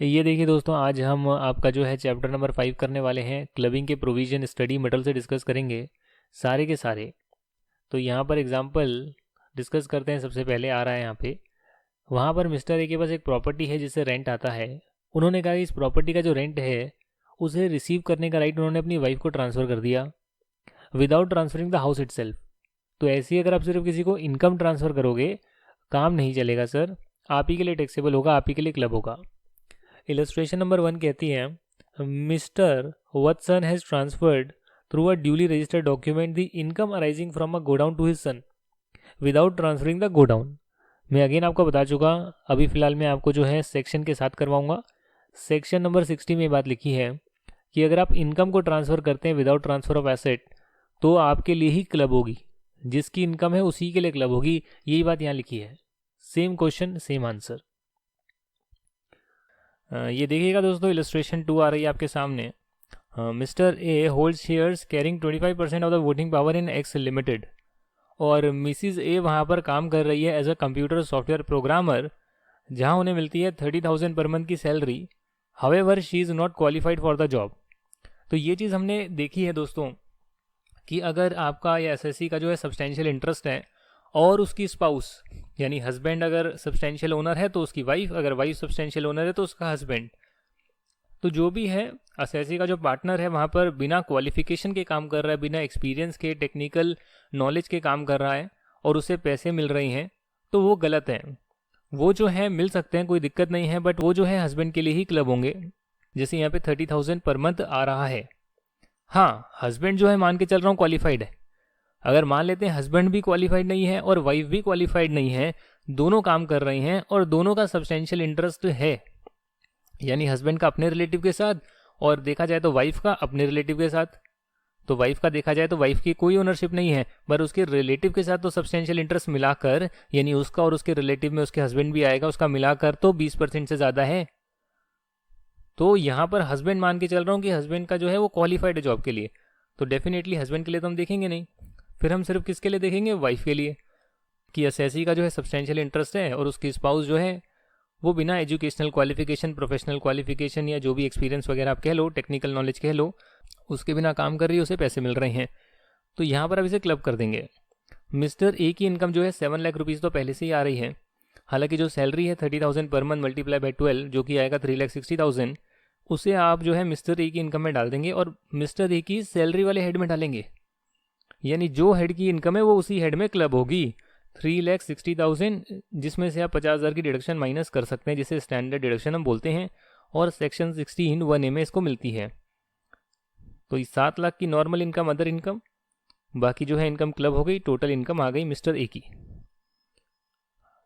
ये देखिए दोस्तों, आज हम आपका जो है चैप्टर नंबर 5 करने वाले हैं। क्लबिंग के प्रोविजन स्टडी मटेरियल से डिस्कस करेंगे सारे के सारे। तो यहाँ पर एग्जांपल डिस्कस करते हैं। सबसे पहले आ रहा है यहाँ पे, वहाँ पर मिस्टर ए के पास एक प्रॉपर्टी है जिससे रेंट आता है। उन्होंने कहा कि इस प्रॉपर्टी का जो रेंट है उसे रिसीव करने का राइट उन्होंने अपनी वाइफ को ट्रांसफ़र कर दिया without transferring the house itself. तो ऐसे ही अगर आप सिर्फ किसी को इनकम ट्रांसफ़र करोगे काम नहीं चलेगा सर, आप ही के लिए टैक्सेबल होगा, आप ही के लिए क्लब होगा। इलस्ट्रेशन नंबर 1 कहती है, Mister Vatsan has transferred through a duly registered document the income arising from a godown to his son without transferring the godown. मैं अगेन आपको बता चुका, अभी फ़िलहाल मैं आपको जो है सेक्शन के साथ करवाऊंगा। सेक्शन नंबर 60 में बात लिखी है कि अगर आप इनकम को ट्रांसफ़र करते हैं विदाउट ट्रांसफ़र ऑफ एसेट तो आपके लिए ही क्लब होगी, जिसकी इनकम है उसी के लिए क्लब होगी। यही बात यहाँ लिखी है। Same question same answer. ये देखिएगा दोस्तों, इलस्ट्रेशन 2 आ रही है आपके सामने। Mr A hold shares carrying 25% of the voting power in X limited, और मिसिज ए वहाँ पर काम कर रही है as a computer software programmer, जहाँ उन्हें मिलती है 30,000 पर मंथ की salary. However she is not qualified for the job. तो ये चीज़ हमने देखी है दोस्तों कि अगर आपका या एसएससी का जो है सब्सटेंशियल इंटरेस्ट है और उसकी स्पाउस यानी हस्बैंड अगर सब्सटेंशियल ओनर है तो उसकी वाइफ, अगर वाइफ सब्सटेंशियल ओनर है तो उसका हस्बैंड, तो जो भी है एसएससी का जो पार्टनर है वहाँ पर बिना क्वालिफिकेशन के काम कर रहा है, बिना एक्सपीरियंस के, टेक्निकल नॉलेज के काम कर रहा है और उसे पैसे मिल रही हैं, तो वो गलत है। वो जो है मिल सकते हैं, कोई दिक्कत नहीं है, बट वो जो है हस्बैंड के लिए ही क्लब होंगे। जैसे यहाँ पे 30,000 पर मंथ आ रहा है। हाँ, हस्बैंड जो है मान के चल रहा हूँ क्वालिफाइड है। अगर मान लेते हैं हस्बैंड भी क्वालिफाइड नहीं है और वाइफ भी क्वालिफाइड नहीं है, दोनों काम कर रही हैं और दोनों का सब्सटेंशियल इंटरेस्ट है, यानी हस्बैंड का अपने रिलेटिव के साथ और देखा जाए तो वाइफ का अपने रिलेटिव के साथ। तो वाइफ का देखा जाए तो वाइफ की कोई ओनरशिप नहीं है, पर उसके रिलेटिव के साथ तो सब्सटेंशियल इंटरेस्ट मिलाकर, यानी उसका और उसके रिलेटिव में उसके हस्बैंड भी आएगा, उसका मिलाकर तो 20% से ज़्यादा है। तो यहाँ पर हस्बैंड मान के चल रहा हूँ कि हस्बैंड का जो है वो क्वालिफाइड है जॉब के लिए, तो डेफिनेटली हस्बैंड के लिए तो हम देखेंगे नहीं, फिर हम सिर्फ किसके लिए देखेंगे, वाइफ के लिए, कि एसएससी का जो है सब्सटेंशियल इंटरेस्ट है और उसकी स्पाउस जो है वो बिना एजुकेशनल क्वालिफिकेशन, प्रोफेशनल क्वालिफिकेशन या जो भी एक्सपीरियंस वगैरह आप कह लो, टेक्निकल नॉलेज कह लो, उसके बिना काम कर रही है, उसे पैसे मिल रहे हैं। तो यहाँ पर अब इसे क्लब कर देंगे। मिस्टर ए की इनकम जो है 7 लाख रुपीज़ तो पहले से ही आ रही है। हालांकि जो सैलरी है 30,000 पर मंथ मल्टीप्लाई बाई 12 जो कि आएगा 3,60,000, उसे आप जो है मिस्टर ए की इनकम में डाल देंगे और मिस्टर ए की सैलरी वाले हेड में डालेंगे, यानी जो हेड की इनकम है वो उसी हेड में क्लब होगी। 3,60,000 जिसमें से आप 50,000 की डिडक्शन माइनस कर सकते हैं, जिसे स्टैंडर्ड डिडक्शन हम बोलते हैं, और सेक्शन 16(1)(a) में इसको मिलती है। तो इस 7 लाख की नॉर्मल इनकम, अदर इनकम, बाकी जो है इनकम क्लब हो गई, टोटल इनकम आ गई मिस्टर ए की।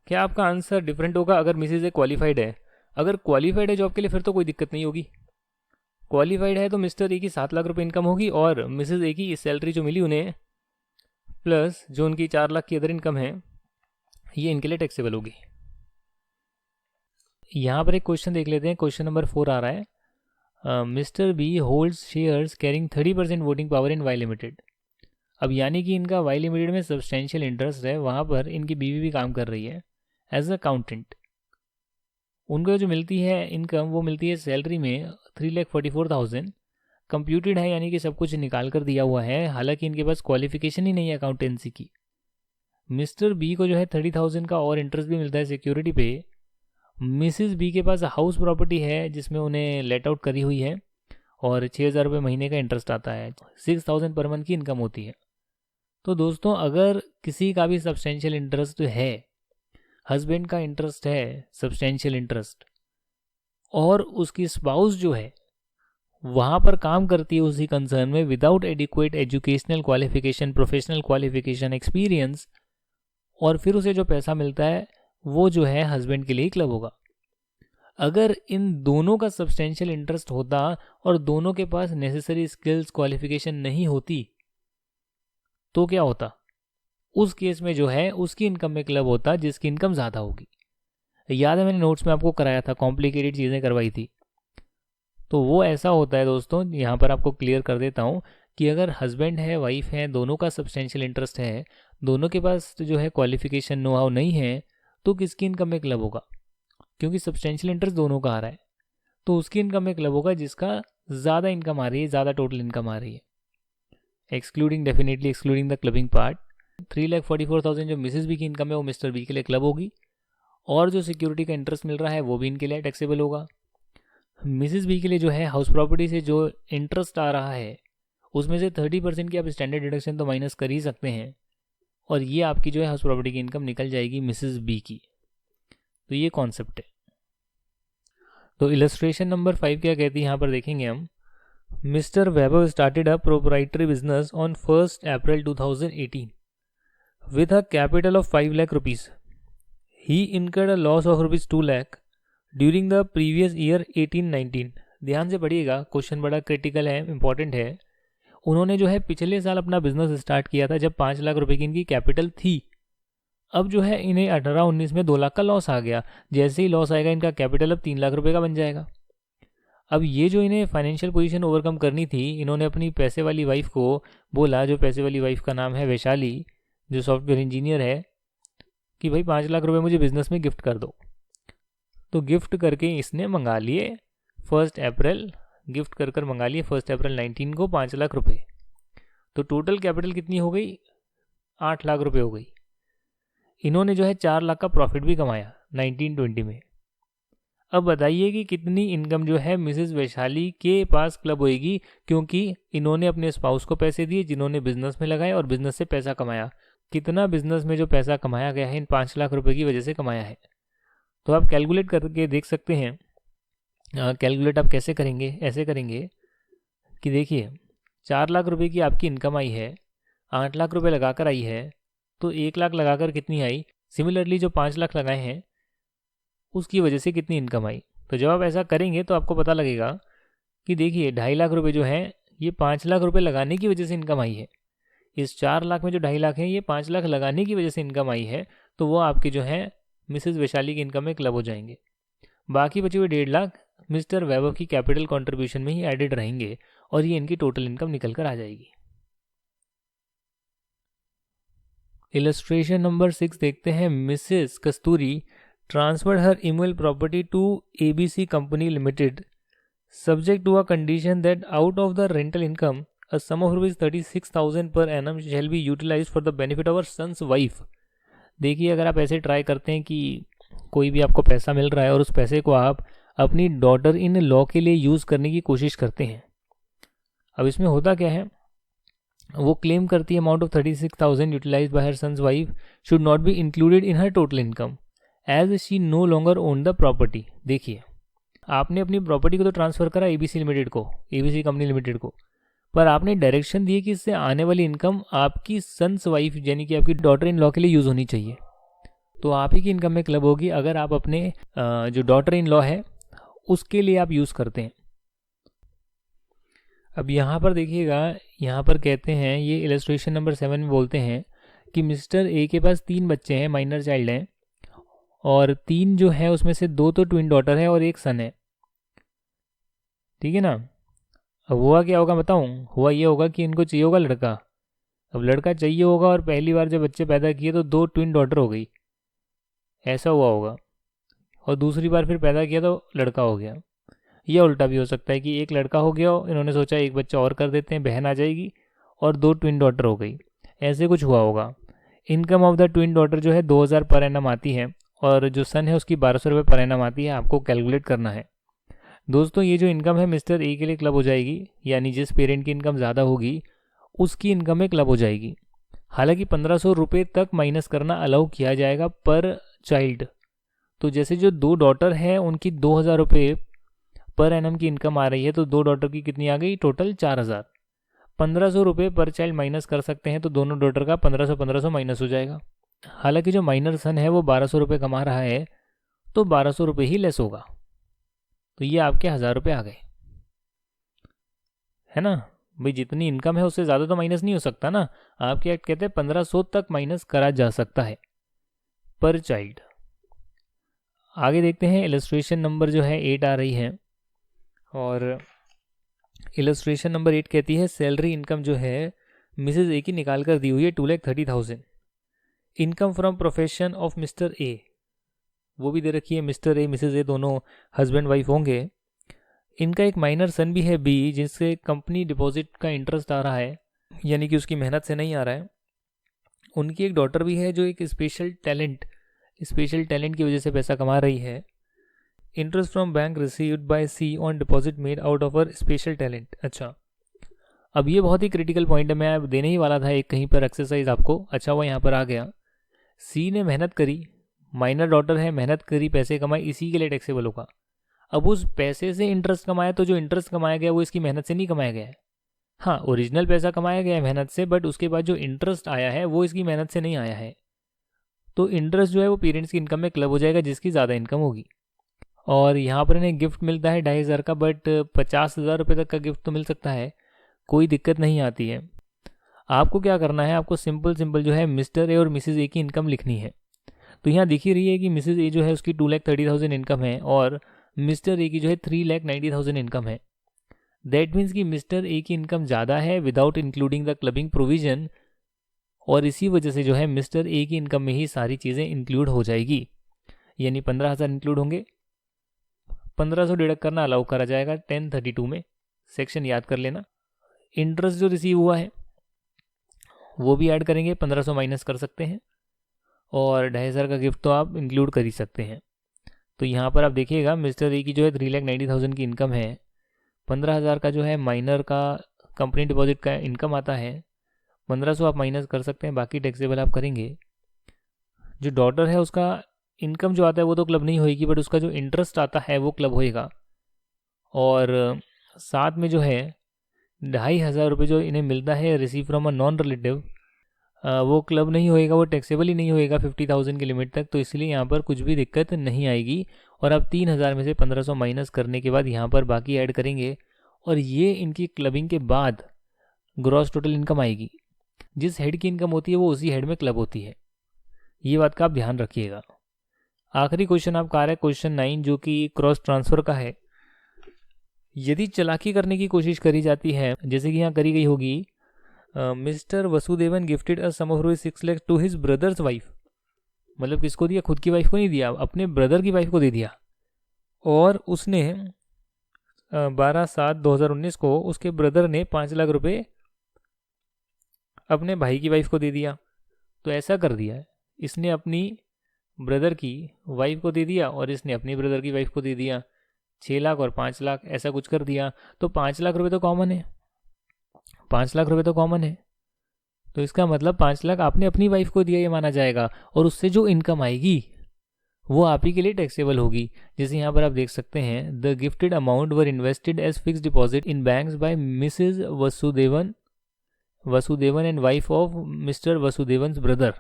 क्या आपका आंसर डिफरेंट होगा अगर मिसेज ए क्वालिफाइड है? अगर क्वालिफाइड है जॉब के लिए फिर तो कोई दिक्कत नहीं होगी। क्वालिफाइड है तो मिस्टर ए की 7 लाख रुपए इनकम होगी और मिसेज ए की सैलरी जो मिली उन्हें प्लस जो उनकी 4 लाख की अदर इनकम है, ये इनके लिए टैक्सेबल होगी। यहाँ पर एक क्वेश्चन देख लेते हैं। क्वेश्चन नंबर 4 आ रहा है, Mr B holds shares carrying 30% voting power in Y limited. अब यानी कि इनका वाई लिमिटेड में सब्सटेंशियल इंटरेस्ट है, वहाँ पर इनकी बीवी भी काम कर रही है एज अकाउंटेंट। उनको जो मिलती है इनकम वो मिलती है सैलरी में 3,44,000 कंप्यूटेड है, यानी कि सब कुछ निकाल कर दिया हुआ है। हालांकि इनके पास क्वालिफिकेशन ही नहीं है अकाउंटेंसी की। मिस्टर बी को जो है 30,000 का और इंटरेस्ट भी मिलता है सिक्योरिटी पे। मिसिज बी के पास हाउस प्रॉपर्टी है जिसमें उन्हें लेट आउट करी हुई है और 6,000 रुपये महीने का इंटरेस्ट आता है। 6,000 पर मंथ की इनकम होती है। तो दोस्तों अगर किसी का भी सब्सटेंशियल इंटरेस्ट है, हस्बैंड का इंटरेस्ट है सब्सटेंशियल इंटरेस्ट, और उसकी स्पाउस जो है वहाँ पर काम करती है उसी कंसर्न में without adequate educational qualification, professional qualification, experience, और फिर उसे जो पैसा मिलता है वो जो है हस्बैंड के लिए क्लब होगा। अगर इन दोनों का सब्सटेंशियल इंटरेस्ट होता और दोनों के पास नेसेसरी स्किल्स, क्वालिफिकेशन नहीं होती, तो क्या होता? उस केस में जो है उसकी इनकम में क्लब होता जिसकी इनकम ज़्यादा होगी। याद है मैंने नोट्स में आपको कराया था, कॉम्प्लिकेटेड चीज़ें करवाई थी। तो वो ऐसा होता है दोस्तों, यहाँ पर आपको क्लियर कर देता हूँ कि अगर हस्बैंड है, वाइफ है, दोनों का सब्सटेंशियल इंटरेस्ट है, दोनों के पास जो है क्वालिफिकेशन, नो हाउ नहीं है, तो किसकी इनकम में क्लब होगा? क्योंकि सब्सटेंशियल इंटरेस्ट दोनों का आ रहा है। तो उसकी इनकम में क्लब होगा जिसका ज़्यादा इनकम आ रही है, ज़्यादा टोटल इनकम आ रही है, excluding, definitely excluding the clubbing part. 3,44,000 जो मिसेस बी की इनकम है वो मिस्टर बी के लिए क्लब होगी, और जो सिक्योरिटी का इंटरेस्ट मिल रहा है वो भी इनके लिए टैक्सेबल होगा। मिसेस बी के लिए जो है हाउस प्रॉपर्टी से जो इंटरेस्ट आ रहा है उसमें से 30% की आप स्टैंडर्ड डिडक्शन तो माइनस कर ही सकते हैं, और ये आपकी जो है हाउस प्रॉपर्टी की इनकम निकल जाएगी मिसेस बी की। तो ये कॉन्सेप्ट है। तो इलस्ट्रेशन नंबर 5 क्या कहती है यहाँ पर देखेंगे हम। Mister Vaibhav started a proprietary business on 1 April 2018 with a capital of 5 lakh rupees. He incurred a loss of rupees 2 lakh during the previous year 18-19. ध्यान से पढ़िएगा, क्वेश्चन बड़ा क्रिटिकल है, इंपॉर्टेंट है। उन्होंने जो है पिछले साल अपना बिजनेस स्टार्ट किया था जब 5 लाख रुपए की इनकी कैपिटल थी। अब जो है इन्हें 18-19 में 2 लाख का लॉस आ गया। जैसे ही लॉस आएगा इनका कैपिटल अब 3 लाख रुपए का बन जाएगा। अब ये जो इन्हें फाइनेंशियल पोजीशन ओवरकम करनी थी, इन्होंने अपनी पैसे वाली वाइफ को बोला, जो पैसे वाली वाइफ का नाम है वैशाली, जो सॉफ्टवेयर इंजीनियर है, कि भाई 5 लाख रुपए मुझे बिजनेस में गिफ्ट कर दो। तो गिफ्ट करके इसने मंगा लिए 1 अप्रैल, गिफ्ट कर मंगा लिए 1 अप्रैल 19 को 5 लाख रुपए। तो टोटल कैपिटल कितनी हो गई? 8 लाख रुपए हो गई। इन्होंने जो है 4 लाख का प्रॉफिट भी कमाया 1920 में। अब बताइए कि कितनी इनकम जो है मिसेस वैशाली के पास क्लब होएगी, क्योंकि इन्होंने अपने स्पाउस को पैसे दिए जिन्होंने बिजनेस में लगाए और बिजनेस से पैसा कमाया। कितना बिजनेस में जो पैसा कमाया गया है इन 5 लाख रुपए की वजह से कमाया है। तो आप कैलकुलेट करके देख सकते हैं। कैलकुलेट आप कैसे करेंगे? ऐसे करेंगे कि देखिए 4 लाख रुपए की आपकी इनकम आई है, 8 लाख रुपए लगाकर आई है, तो 1 लाख लगाकर कितनी आई? सिमिलरली जो 5 लाख लगाए हैं उसकी वजह से कितनी इनकम आई। तो जब आप ऐसा करेंगे तो आपको पता लगेगा कि देखिए 2.5 लाख रुपए जो हैं ये 5 लाख रुपए लगाने की वजह से इनकम आई है। इस 4 लाख में जो 2.5 लाख है ये 5 लाख लगाने की वजह से इनकम आई है, तो वो आपकी जो है मिसेस वैशाली की इनकम में क्लब हो जाएंगे। बाकी बचे हुए 1.5 लाख मिस्टर वैभव की कैपिटल कंट्रीब्यूशन में ही एडेड रहेंगे और ये इनकी टोटल इनकम निकल कर आ जाएगी। इलस्ट्रेशन नंबर 6 देखते हैं। Mrs Kasturi transferred her immovable property to ABC Company Limited, subject to a condition that out of the rental income, a sum of rupees 36,000 per annum shall be utilized for the benefit of our son's wife. देखिए, अगर आप ऐसे try करते हैं कि कोई भी आपको पैसा मिल रहा है और उस पैसे को आप अपनी डॉटर इन लॉ के लिए यूज़ करने की कोशिश करते हैं। अब इसमें होता क्या है, वो क्लेम करती है amount of 36,000 utilized by her son's wife should not be included in her total income as she no longer own the property. देखिए, आपने अपनी प्रॉपर्टी को तो ट्रांसफ़र करा एबीसी लिमिटेड को, एबीसी कंपनी लिमिटेड को, पर आपने डायरेक्शन दी कि इससे आने वाली इनकम आपकी सन्स वाइफ यानी कि आपकी डॉटर इन लॉ के लिए यूज़ होनी चाहिए। तो आप ही की इनकम में क्लब होगी अगर आप अपने जो डॉटर इन लॉ है उसके लिए आप यूज़ करते हैं। अब यहाँ पर देखिएगा, यहाँ पर कहते हैं, ये इलस्ट्रेशन नंबर 7 में बोलते हैं कि मिस्टर ए के पास 3 बच्चे हैं, माइनर चाइल्ड हैं, और 3 जो है उसमें से 2 तो ट्विन डॉटर है और 1 सन है। ठीक है ना। अब हुआ क्या होगा बताऊँ? हुआ ये होगा कि इनको चाहिए होगा लड़का। अब लड़का चाहिए होगा और पहली बार जब बच्चे पैदा किए तो 2 ट्विन डॉटर हो गई, ऐसा हुआ होगा, और दूसरी बार फिर पैदा किया तो लड़का हो गया। या उल्टा भी हो सकता है कि एक लड़का हो गया हो, इन्होंने सोचा एक बच्चा और कर देते हैं, बहन आ जाएगी, और 2 ट्विन डॉटर हो गई, ऐसे कुछ हुआ होगा। Income of the twin daughter जो है 2,000 पर एनम आती है और जो सन है उसकी 1200 रुपये पर एनम आती है। आपको कैलकुलेट करना है दोस्तों। ये जो इनकम है मिस्टर ए के लिए क्लब हो जाएगी, यानी जिस पेरेंट की इनकम ज़्यादा होगी उसकी इनकम में क्लब हो जाएगी। हालांकि 1500 रुपये तक माइनस करना अलाउ किया जाएगा पर चाइल्ड। तो जैसे जो 2 डॉटर हैं उनकी 2,000 रुपये पर एनम की इनकम आ रही है, तो 2 डॉटर की कितनी आ गई? टोटल 4,000। 1500 रुपये पर चाइल्ड माइनस कर सकते हैं, तो दोनों डॉटर का 1500 माइनस हो जाएगा। हालांकि जो माइनर सन है वो 1200 रुपये कमा रहा है, तो 1200 रुपये ही लेस होगा। तो ये आपके 1000 रुपये आ गए, है ना भाई। जितनी इनकम है उससे ज़्यादा तो माइनस नहीं हो सकता ना। आपके एक्ट कहते हैं 1500 तक माइनस करा जा सकता है पर चाइल्ड। आगे देखते हैं, इलस्ट्रेशन नंबर जो है 8 आ रही है, और इलस्ट्रेशन नंबर 8 कहती है सैलरी इनकम जो है मिसेज ए की निकाल कर दी हुई है 2,30,000। Income from profession of mister A वो भी दे रखी है। मिस्टर ए मिसेज ए दोनों हस्बैंड वाइफ होंगे। इनका एक माइनर सन भी है बी, जिससे कंपनी डिपॉजिट का इंटरेस्ट आ रहा है, यानी कि उसकी मेहनत से नहीं आ रहा है। उनकी एक डॉटर भी है जो एक स्पेशल टैलेंट की वजह से पैसा कमा रही है। Interest from bank received by C on deposit made out of her special talent. अच्छा, अब ये बहुत ही क्रिटिकल पॉइंट है, मैं अब देने ही वाला था एक कहीं पर एक्सरसाइज आपको। अच्छा वो यहाँ पर आ गया, सी ने मेहनत करी, माइनर डॉटर है, मेहनत करी, पैसे कमाए, इसी के लिए टैक्सेबल होगा। अब उस पैसे से इंटरेस्ट कमाया, तो जो इंटरेस्ट कमाया गया वो इसकी मेहनत से नहीं कमाया गया है। हाँ, ओरिजिनल पैसा कमाया गया है मेहनत से, बट उसके बाद जो इंटरेस्ट आया है वो इसकी मेहनत से नहीं आया है। तो इंटरेस्ट जो है वो पेरेंट्स की इनकम में क्लब हो जाएगा, जिसकी ज़्यादा इनकम होगी। और यहाँ पर इन्हें गिफ्ट मिलता है 2,500 का, बट 50,000 रुपये तक का गिफ्ट तो मिल सकता है, कोई दिक्कत नहीं आती है। आपको क्या करना है, आपको सिंपल जो है मिस्टर ए और मिसेज ए की इनकम लिखनी है। तो यहाँ दिख ही रही है कि मिसेज ए जो है उसकी 2,30,000 इनकम है और मिस्टर ए की जो है 3,90,000 इनकम है। दैट मीन्स कि मिस्टर ए की इनकम ज़्यादा है without including the clubbing provision, और इसी वजह से जो है मिस्टर ए की इनकम में ही सारी चीज़ें इंक्लूड हो जाएगी, यानी 15,000 इंक्लूड होंगे। 1,500 डिडक्ट करना अलाउ करा जाएगा 1032 में, सेक्शन याद कर लेना। इंटरेस्ट जो रिसीव हुआ है वो भी ऐड करेंगे, 1,500 माइनस कर सकते हैं, और 2,500 का गिफ्ट तो आप इंक्लूड कर ही सकते हैं। तो यहाँ पर आप देखिएगा मिस्टर ए की जो है 3,90,000 की इनकम है, 15,000 का जो है माइनर का कंपनी डिपॉजिट का इनकम आता है, 1,500 आप माइनस कर सकते हैं, बाकी टैक्सेबल आप करेंगे। जो डॉटर है उसका इनकम जो आता है वो तो क्लब नहीं होएगी, बट उसका जो इंटरेस्ट आता है वो क्लब होएगा। और साथ में जो है 2,500 रुपये जो इन्हें मिलता है receive from a non relative, वो क्लब नहीं होएगा, वो टैक्सेबल ही नहीं होएगा 50,000 की लिमिट तक, तो इसलिए यहाँ पर कुछ भी दिक्कत नहीं आएगी। और अब 3,000 में से 1,500 माइनस करने के बाद यहाँ पर बाकी ऐड करेंगे, और ये इनकी क्लबिंग के बाद ग्रॉस टोटल इनकम आएगी। जिस हेड की इनकम होती है वो उसी हेड में क्लब होती है, ये बात का आप ध्यान रखिएगा। आखिरी क्वेश्चन आपका आ रहा है क्वेश्चन 9, जो कि क्रॉस ट्रांसफ़र का है। यदि चालाकी करने की कोशिश करी जाती है, जैसे कि यहाँ करी गई होगी, Mister Vasudevan gifted a sum of ₹6 lakh to his brother's wife, मतलब किसको दिया, खुद की वाइफ को नहीं दिया, अपने ब्रदर की वाइफ को दे दिया। और उसने 12/7/2019 को उसके ब्रदर ने 5 लाख रुपए अपने भाई की वाइफ को दे दिया। तो ऐसा कर दिया है, इसने अपनी ब्रदर की वाइफ को दे दिया और इसने अपनी ब्रदर की वाइफ को दे दिया, 6 लाख और 5 लाख ऐसा कुछ कर दिया। तो 5 लाख रुपए तो कॉमन है, 5 लाख रुपए तो कॉमन है, तो इसका मतलब 5 लाख आपने अपनी वाइफ को दिया ये माना जाएगा, और उससे जो इनकम आएगी वो आप ही के लिए टैक्सेबल होगी। जैसे यहाँ पर आप देख सकते हैं, the gifted amount were invested as fixed deposit in banks by Mrs Vasudevan and wife of Mister Vasudevan brother.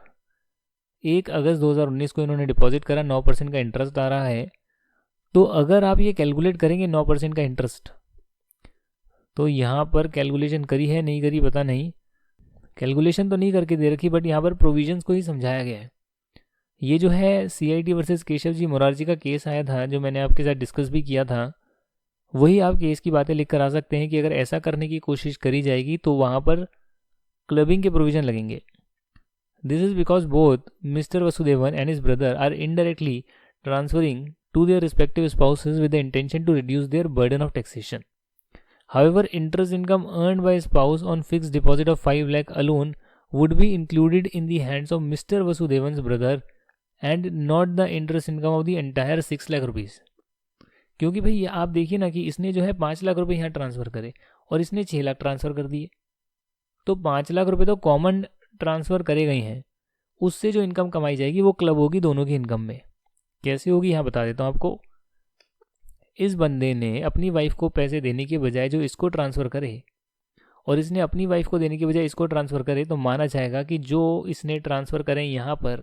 1 अगस्त 2019 को इन्होंने डिपॉजिट करा, 9% का इंटरेस्ट आ रहा है। तो अगर आप ये कैलकुलेट करेंगे 9% का इंटरेस्ट, तो यहाँ पर कैलकुलेशन करी है नहीं करी पता नहीं, कैलकुलेशन तो नहीं करके दे रखी, बट यहाँ पर प्रोविजंस को ही समझाया गया है। ये जो है CIT वर्सेस केशव जी मोरारजी का केस आया था, जो मैंने आपके साथ डिस्कस भी किया था, वही आप केस की बातें लिख कर आ सकते हैं कि अगर ऐसा करने की कोशिश करी जाएगी तो वहाँ पर क्लबिंग के प्रोविजन लगेंगे। This is because both Mister Vasudevan and his brother are indirectly transferring to their respective spouses with the intention to reduce their burden of taxation. However, interest income earned by a spouse on fixed deposit of 5 lakh alone would be included in the hands of Mr. Vasudevan's brother and not the interest income of the entire 6 lakh rupees. क्योंकि भाई आप देखिए ना कि इसने जो है 5 लाख रुपए यहाँ ट्रांसफ़र करे और इसने 6 लाख ट्रांसफ़र कर दिए, तो 5 लाख रुपए तो कॉमन ट्रांसफ़र करे गए हैं, उससे जो इनकम कमाई जाएगी वो क्लब होगी दोनों की इनकम में। कैसे होगी यहाँ बता देता हूँ आपको। इस बंदे ने अपनी वाइफ को पैसे देने के बजाय जो इसको ट्रांसफ़र करे और इसने अपनी वाइफ को देने के बजाय इसको ट्रांसफ़र करे, तो माना जाएगा कि जो इसने ट्रांसफ़र करें यहाँ पर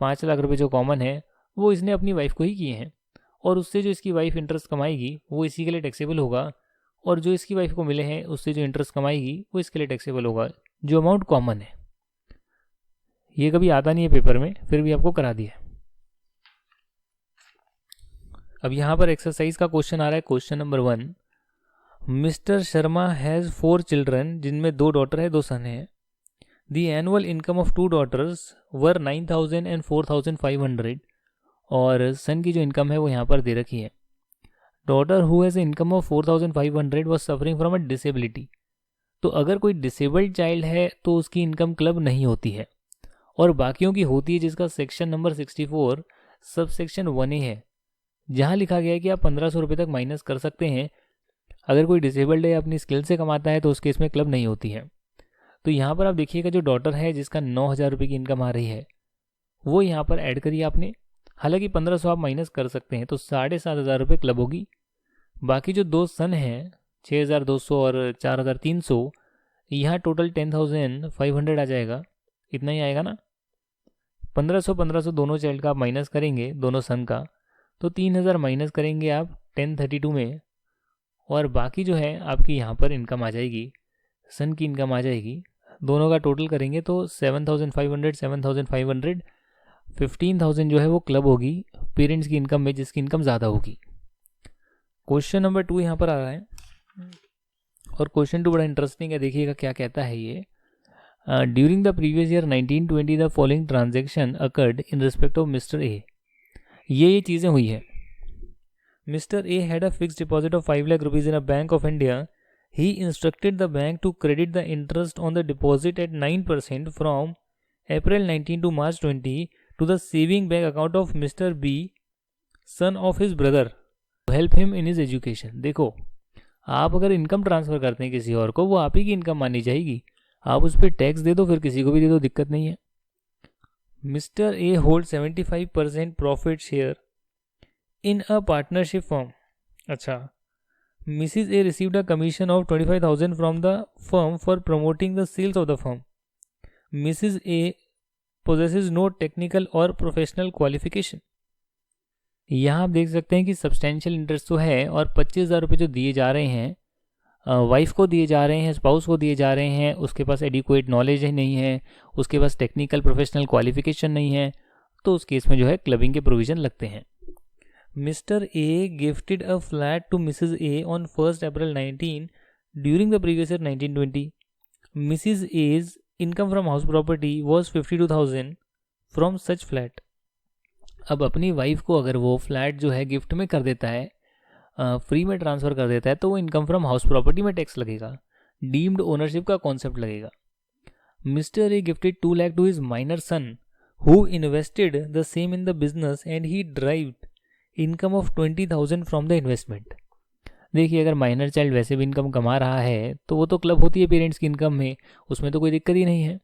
5 लाख रुपए जो कॉमन है वो इसने अपनी वाइफ को ही किए हैं, और उससे जो इसकी वाइफ इंटरेस्ट कमाएगी वो इसी के लिए टैक्सेबल होगा, और जो इसकी वाइफ को मिले हैं उससे जो इंटरेस्ट कमाएगी वो इसके लिए टैक्सेबल होगा, जो अमाउंट कॉमन है। ये कभी आता नहीं है पेपर में, फिर भी आपको करा दिया। अब यहाँ पर एक्सरसाइज का क्वेश्चन आ रहा है, question number 1। Mr Sharma has 4 children, जिनमें 2 डॉटर है 2 सन है। The annual income of 2 daughters were 9,000 and 4,500, और सन की जो इनकम है वो यहाँ पर दे रखी है। Daughter who has income of 4500 was suffering from a disability. तो अगर कोई डिसेबल्ड चाइल्ड है तो उसकी इनकम क्लब नहीं होती है, और बाकियों की होती है, जिसका section number 64 sub section 1A है, जहाँ लिखा गया है कि आप 1500 रुपये तक माइनस कर सकते हैं। अगर कोई डिसेबल्ड है, अपनी स्किल से कमाता है, तो उसके इसमें क्लब नहीं होती है। तो यहाँ पर आप देखिएगा, जो डॉटर है जिसका 9000 रुपये की इनकम आ रही है, वो यहाँ पर ऐड करिए आपने। हालांकि 1500 आप माइनस कर सकते हैं, तो 7500 रुपये क्लब होगी। बाकी जो दो सन हैं 6200 और 4300, यहाँ टोटल 10500 आ जाएगा। इतना ही आएगा ना। 1500 दोनों चाइल्ड का आप माइनस करेंगे, दोनों सन का, तो 3000 माइनस करेंगे आप 1032 में, और बाकी जो है आपकी यहाँ पर इनकम आ जाएगी, सन की इनकम आ जाएगी। दोनों का टोटल करेंगे तो 7500 7500 15000 जो है वो क्लब होगी पेरेंट्स की इनकम में, जिसकी इनकम ज़्यादा होगी। क्वेश्चन नंबर 2 यहाँ पर आ रहा है, और क्वेश्चन 2 बड़ा इंटरेस्टिंग है। देखिएगा क्या कहता है ये। During the previous year 1920 the following transaction occurred in respect of mister A. ये चीज़ें हुई है। Mister A had a fixed deposit of 5 lakh rupees in a bank of India. He instructed the bank to credit the interest on the deposit at 9% from April 19 to March 20 to the saving bank account of Mr. B, son of his brother, to help him in his education। देखो, आप अगर income transfer करते हैं किसी और को, वो आप ही की इनकम मानी जाएगी। आप उस पर टैक्स दे दो, फिर किसी को भी दे दो, दिक्कत नहीं है। Mister A hold 75% profit share in a partnership firm. अच्छा, Mrs. A received a commission of 25,000 from the firm for promoting the sales of the firm. Mrs. A possesses no technical or professional qualification. यहाँ आप देख सकते हैं कि substantial interest तो है, और 25,000 रुपये जो दिए जा रहे हैं वाइफ को दिए जा रहे हैं, स्पाउस को दिए जा रहे हैं, उसके पास एडिक्वेट नॉलेज नहीं है, उसके पास टेक्निकल प्रोफेशनल क्वालिफिकेशन नहीं है, तो उस केस में जो है क्लबिंग के प्रोविज़न लगते हैं। Mr. A gifted a flat to Mrs. A on 1st April 19 during the previous year 1920. Mrs. A's income from house property was 52,000 from such flat. अब अपनी वाइफ को अगर वो फ्लैट जो है गिफ्ट में कर देता है, फ्री में ट्रांसफ़र कर देता है, तो वो इनकम फ्रॉम हाउस प्रॉपर्टी में टैक्स लगेगा, डीम्ड ओनरशिप का कॉन्सेप्ट लगेगा। Mr A gifted 2 lakh to his minor son who invested the same in the business and he derived income of 20,000 from the investment. देखिए, अगर माइनर चाइल्ड वैसे भी income कमा रहा है तो वो तो क्लब होती है पेरेंट्स की इनकम में, उसमें तो कोई दिक्कत ही नहीं है।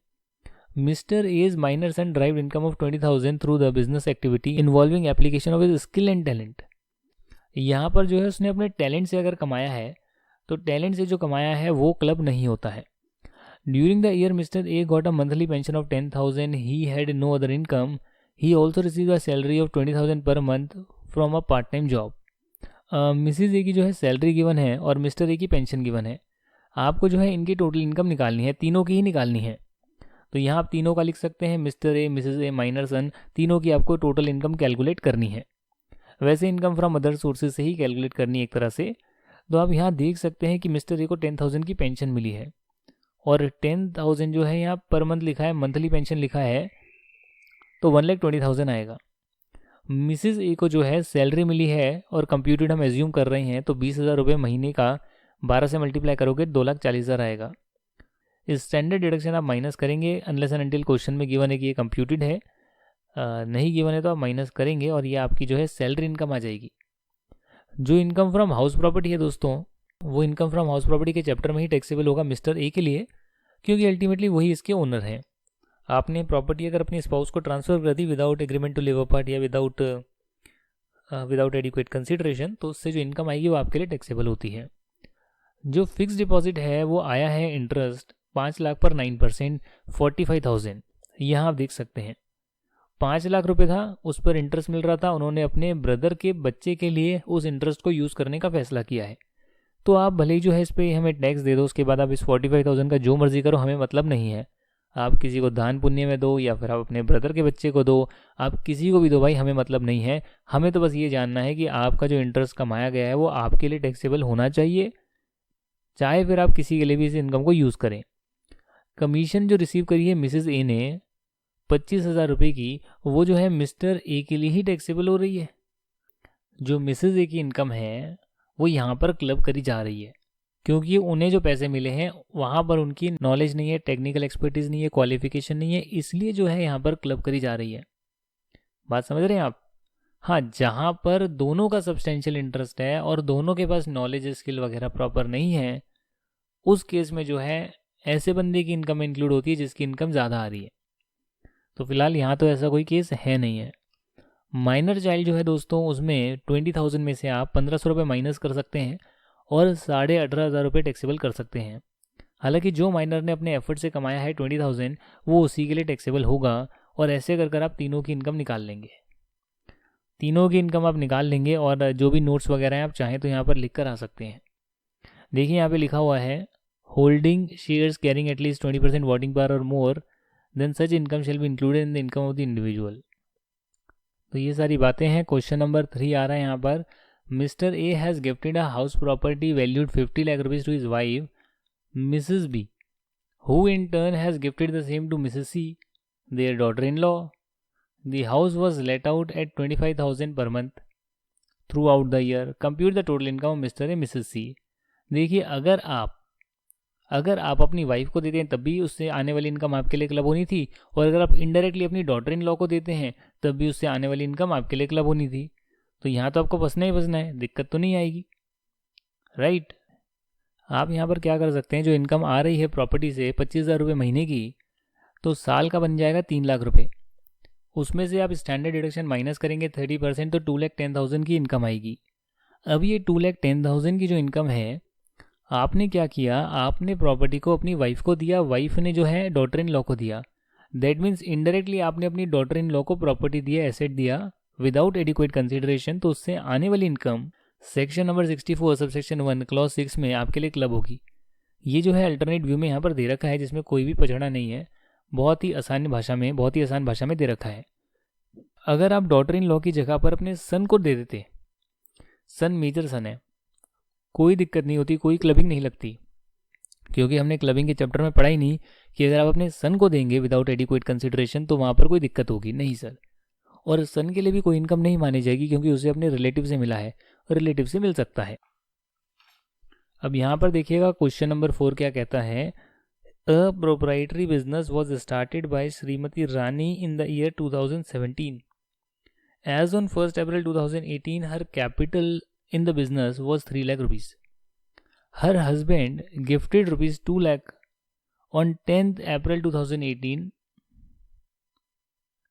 Mr A's minor son derive income of 20,000 through the business activity involving application of his skill and talent. यहाँ पर जो है उसने अपने टैलेंट से अगर कमाया है, तो टैलेंट से जो कमाया है वो क्लब नहीं होता है। During the year Mister A got a monthly pension of 10,000। He had no other income. He also receive a salary of 20,000 per month from a part time job. Mrs A की जो है salary given है, और mister A की pension given है। आपको जो है इनकी टोटल इनकम निकालनी है, तीनों की ही निकालनी है। तो यहाँ आप तीनों का लिख सकते हैं, mister A, Mrs A, minor सन, तीनों की आपको टोटल इनकम कैलकुलेट करनी है। वैसे इनकम फ्रॉम अदर सोर्सेज से ही कैलकुलेट करनी है एक तरह से। तो आप यहाँ देख सकते हैं कि मिस्टर ए को 10,000 की पेंशन मिली है, और 10,000 जो है यहाँ पर मंथ लिखा है, मंथली पेंशन लिखा है, तो 1,20,000 आएगा। मिसिज ए को जो है सैलरी मिली है, और कंप्यूटेड हम एज्यूम कर रहे हैं, तो 20,000 रुपये महीने का 12 से मल्टीप्लाई करोगे 2,40,000 आएगा। इस स्टैंडर्ड डिडक्शन आप माइनस करेंगे, अनलेस एंड अनटिल क्वेश्चन में गिवन है कि ये कंप्यूटेड है, नहीं गिवन है तो आप माइनस करेंगे, और ये आपकी जो है सैलरी इनकम आ जाएगी। जो इनकम फ्रॉम हाउस प्रॉपर्टी है दोस्तों, वो इनकम फ्रॉम हाउस प्रॉपर्टी के चैप्टर में ही टैक्सेबल होगा मिस्टर ए के लिए, क्योंकि अल्टीमेटली वही इसके ओनर हैं। आपने प्रॉपर्टी अगर अपनी स्पाउस को ट्रांसफ़र कर दी without agreement to live apart या विदाउट एडिक्वेट कंसिडरेशन, तो उससे जो इनकम आएगी वो आपके लिए टैक्सेबल होती है। जो फिक्स डिपॉजिट है वो आया है इंटरेस्ट 5 लाख पर 9%, 45,000। यहाँ आप देख सकते हैं 5 लाख रुपए था, उस पर इंटरेस्ट मिल रहा था, उन्होंने अपने ब्रदर के बच्चे के लिए उस इंटरेस्ट को यूज़ करने का फैसला किया है। तो आप भले ही जो है इस पर हमें टैक्स दे दो, उसके बाद आप इस 45,000 का जो मर्जी करो, हमें मतलब नहीं है। आप किसी को दान पुण्य में दो, या फिर आप अपने ब्रदर के बच्चे को दो, आप किसी को भी दो भाई, हमें मतलब नहीं है। हमें तो बस ये जानना है कि आपका जो इंटरेस्ट कमाया गया है वो आपके लिए टैक्सेबल होना चाहिए, चाहे फिर आप किसी के लिए भी इस इनकम को यूज़ करें। कमीशन जो रिसीव करी है मिसेज ए ने 25,000 रुपये की, वो जो है मिस्टर ए के लिए ही टैक्सेबल हो रही है। जो मिसेज ए की इनकम है वो यहाँ पर क्लब करी जा रही है, क्योंकि उन्हें जो पैसे मिले हैं वहाँ पर उनकी नॉलेज नहीं है, टेक्निकल एक्सपर्टीज़ नहीं है, क्वालिफिकेशन नहीं है, इसलिए जो है यहाँ पर क्लब करी जा रही है। बात समझ रहे हैं आप? हाँ, जहाँ पर दोनों का सब्सटेंशियल इंटरेस्ट है और दोनों के पास नॉलेज स्किल वगैरह प्रॉपर नहीं है, उस केस में जो है ऐसे बंदे की इनकम इंक्लूड होती है जिसकी इनकम ज़्यादा आ रही है। तो फिलहाल यहाँ तो ऐसा कोई केस है नहीं है। माइनर चाइल्ड जो है दोस्तों, उसमें 20,000 में से आप 1,500 रुपये माइनस कर सकते हैं और 18,500 रुपये टैक्सेबल कर सकते हैं। हालांकि जो माइनर ने अपने एफर्ट से कमाया है 20,000, वो उसी के लिए टैक्सेबल होगा। और ऐसे कर कर आप तीनों की इनकम निकाल लेंगे। तीनों की इनकम आप निकाल लेंगे और जो भी नोट्स वगैरह हैं आप चाहें तो यहाँ पर लिख कर आ सकते हैं। देखिए यहाँ पे लिखा हुआ है, holding shares carrying at least 20% voting power और more than such income shall be included in the income of the individual. तो ये सारी बातें हैं। क्वेश्चन नंबर 3 आ रहा है यहाँ पर, Mr A has gifted a house property valued 50 lakh rupees to his wife Mrs B, who in turn has gifted the same to Mrs. C, their daughter-in-law. The house was let out at 25,000 per month throughout the year. Compute the total income of Mr. and Mrs. C. देखिए, अगर आप अपनी wife को देते हैं तब भी उससे आने वाली इनकम आपके लिए क्लब होनी थी, और अगर आप इनडायरेक्टली अपनी डॉटर इन लॉ को देते हैं तब भी उससे आने वाली इनकम आपके लिए क्लब होनी थी। तो यहाँ तो आपको बसना ही बसना है, दिक्कत तो नहीं आएगी, राइट। आप यहाँ पर क्या कर सकते हैं, जो इनकम आ रही है प्रॉपर्टी से 25,000 रुपये महीने की, तो साल का बन जाएगा 3 लाख रुपये। उसमें से आप स्टैंडर्ड डिडक्शन माइनस करेंगे 30%, तो 2,10,000 की इनकम आएगी। अब ये 2,10,000 की जो इनकम है, आपने क्या किया, आपने प्रॉपर्टी को अपनी वाइफ को दिया, वाइफ ने जो है डॉटर इन लॉ को दिया। दैट मीन्स इनडायरेक्टली आपने अपनी डॉटर इन लॉ को प्रॉपर्टी दिया, एसेट दिया विदाउट एडिक्वेट कंसिडरेशन। तो उससे आने वाली income section number 64 subsection 1 clause 6 में आपके लिए क्लब होगी। ये जो है अल्टरनेट व्यू में यहाँ पर दे रखा है, जिसमें कोई भी पचड़ा नहीं है, बहुत ही आसान भाषा में दे रखा है। अगर आप डॉटर इन लॉ की जगह पर अपने सन को दे देते, सन मेजर सन है, कोई दिक्कत नहीं होती, कोई क्लबिंग नहीं लगती, क्योंकि हमने क्लबिंग के चैप्टर में पढ़ा ही नहीं कि अगर आप अपने सन को देंगे विदाउट एडिक्वेट कंसिडरेशन तो वहाँ पर कोई दिक्कत होगी, नहीं सर। और सन के लिए भी कोई इनकम नहीं मानी जाएगी, क्योंकि उसे अपने रिलेटिव से मिला है, रिलेटिव से मिल सकता है। अब यहाँ पर देखिएगा क्वेश्चन नंबर 4 क्या कहता है, a proprietary business was started by Shrimati Rani in the year 2017। As on 1 April 2018 her capital in the business was 3 lakh rupees. Her husband gifted rupees 2 lakh on 10th April 2018.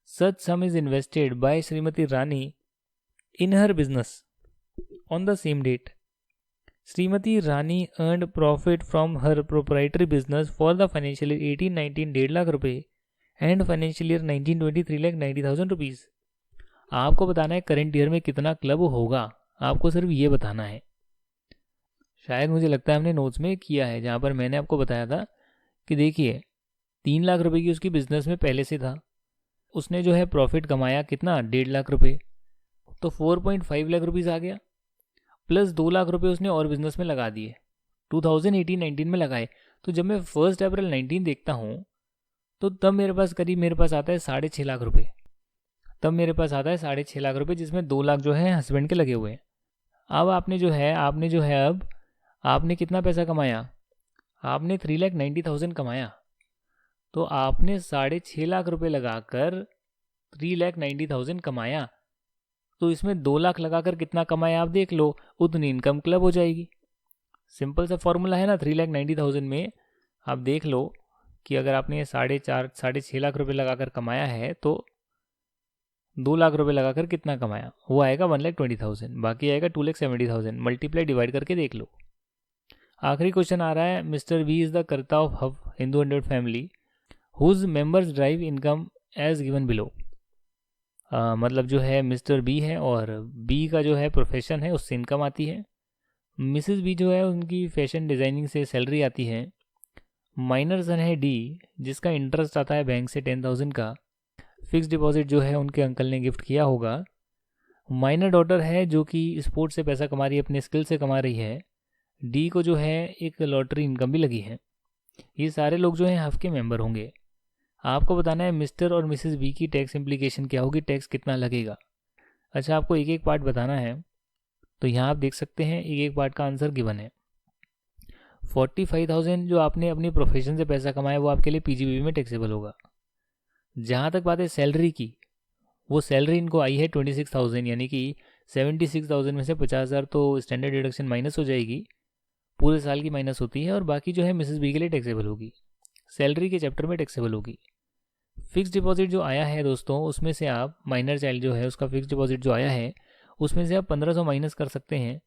Such sum is invested by Srimati Rani in her business on the same date. Srimati Rani earned profit from her proprietary business for the financial year 18-19 1.5 lakh रुपए and financial year 19-20 3,90,000 rupees. आपको बताना है current year में कितना club होगा, आपको सिर्फ ये बताना है। शायद मुझे लगता है हमने नोट्स में किया है, जहाँ पर मैंने आपको बताया था कि देखिए 3 लाख रुपए की उसकी बिजनेस में पहले से था, उसने जो है प्रॉफिट कमाया कितना, 1.5 लाख रुपए, तो 4.5 लाख रुपीज़ आ गया, प्लस 2 लाख रुपए उसने और बिजनेस में लगा दिए, 2018-19 में लगाए। तो जब मैं 1 अप्रैल 19 देखता हूँ तो तब मेरे पास आता है 6.5 लाख रुपये, तब मेरे पास आता है 6.5 लाख रुपये, जिसमें 2 लाख जो है हस्बैंड के लगे हुए हैं। अब आपने जो है अब आपने कितना पैसा कमाया, आपने 3,90,000 कमाया, तो आपने 6.5 लाख रुपए लगाकर 3,90,000 कमाया, तो इसमें 2 लाख लगाकर कितना कमाया आप देख लो, उतनी इनकम क्लब हो जाएगी। सिंपल सा फॉर्मूला है ना, 3,90,000 में आप देख लो कि अगर आपने 6.5 लाख रुपए लगाकर कमाया है तो 2 लाख रुपए लगाकर कितना कमाया, वो आएगा 1,20,000, बाकी आएगा 2,70,000, मल्टीप्लाई डिवाइड करके देख लो। आखिरी क्वेश्चन आ रहा है, Mr B is the karta of HUF Hindu 100 family whose members derive income as given below. मतलब जो है मिस्टर बी है और बी का जो है प्रोफेशन है, उससे इनकम आती है। मिसेस बी जो है उनकी फैशन डिज़ाइनिंग से सैलरी आती है। माइनर सन है डी, जिसका इंटरेस्ट आता है बैंक से 10,000 का। फिक्स डिपॉजिट जो है उनके अंकल ने गिफ्ट किया होगा। माइनर डॉटर है जो कि स्पोर्ट्स से पैसा कमा रही है, अपने स्किल से कमा रही है। डी को जो है एक लॉटरी इनकम भी लगी है। ये सारे लोग जो हैं हफ के मेंबर होंगे। आपको बताना है मिस्टर और मिसेस बी की टैक्स इम्प्लीकेशन क्या होगी, टैक्स कितना लगेगा। अच्छा, आपको एक एक पार्ट बताना है। तो यहाँ आप देख सकते हैं एक एक पार्ट का आंसर गिवन है। 45,000 जो आपने अपनी प्रोफेशन से पैसा कमाया वो आपके लिए पीजीबीवी में टैक्सेबल होगा। जहाँ तक बात है सैलरी की, वो सैलरी इनको आई है 26,000, यानी कि 76,000 में से 50,000 तो स्टैंडर्ड डिडक्शन माइनस हो जाएगी, पूरे साल की माइनस होती है, और बाकी जो है मिसेस बी के लिए टैक्सेबल होगी, सैलरी के चैप्टर में टैक्सेबल होगी। फिक्स डिपॉजिट जो आया है दोस्तों, उसमें से आप माइनर चाइल्ड जो है उसका फिक्स डिपॉजिट जो आया है उसमें से आप 1500 माइनस कर सकते हैं,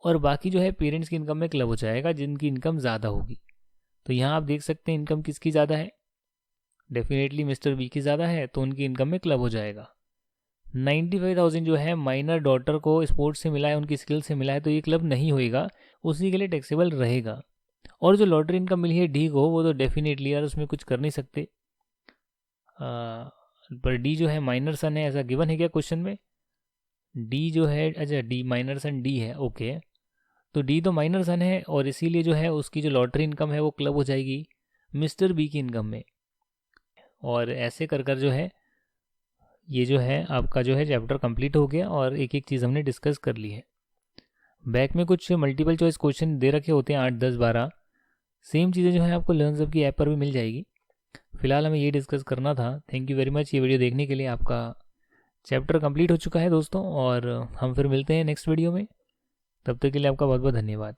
और बाकी जो है पेरेंट्स की इनकम में क्लब हो जाएगा जिनकी इनकम ज़्यादा होगी। तो यहाँ आप देख सकते हैं इनकम किसकी ज़्यादा है, डेफिनेटली मिस्टर बी की ज़्यादा है, तो उनकी इनकम में क्लब हो जाएगा। 95,000 जो है माइनर डॉटर को स्पोर्ट्स से मिला है, उनकी स्किल से मिला है, तो ये क्लब नहीं होएगा, उसी के लिए टैक्सेबल रहेगा। और जो लॉटरी इनकम मिली है डी को, वो तो डेफिनेटली यार उसमें कुछ कर नहीं सकते, पर डी जो है माइनर सन है, ऐसा गिवन है क्या क्वेश्चन में? डी जो है, अच्छा डी माइनर सन डी है, ओके, तो डी तो माइनर सन है और इसीलिए जो है उसकी जो लॉटरी इनकम है वो क्लब हो जाएगी मिस्टर बी की इनकम में। और ऐसे कर कर जो है ये जो है आपका जो है चैप्टर कंप्लीट हो गया, और एक एक चीज़ हमने डिस्कस कर ली है। बैक में कुछ मल्टीपल चॉइस क्वेश्चन दे रखे होते हैं 8, 10, 12, सेम चीज़ें जो है आपको लर्नसअप की ऐप पर भी मिल जाएगी। फिलहाल हमें ये डिस्कस करना था। थैंक यू वेरी मच ये वीडियो देखने के लिए। आपका चैप्टर कंप्लीट हो चुका है दोस्तों, और हम फिर मिलते हैं नेक्स्ट वीडियो में। तब तक के लिए आपका बहुत बहुत धन्यवाद।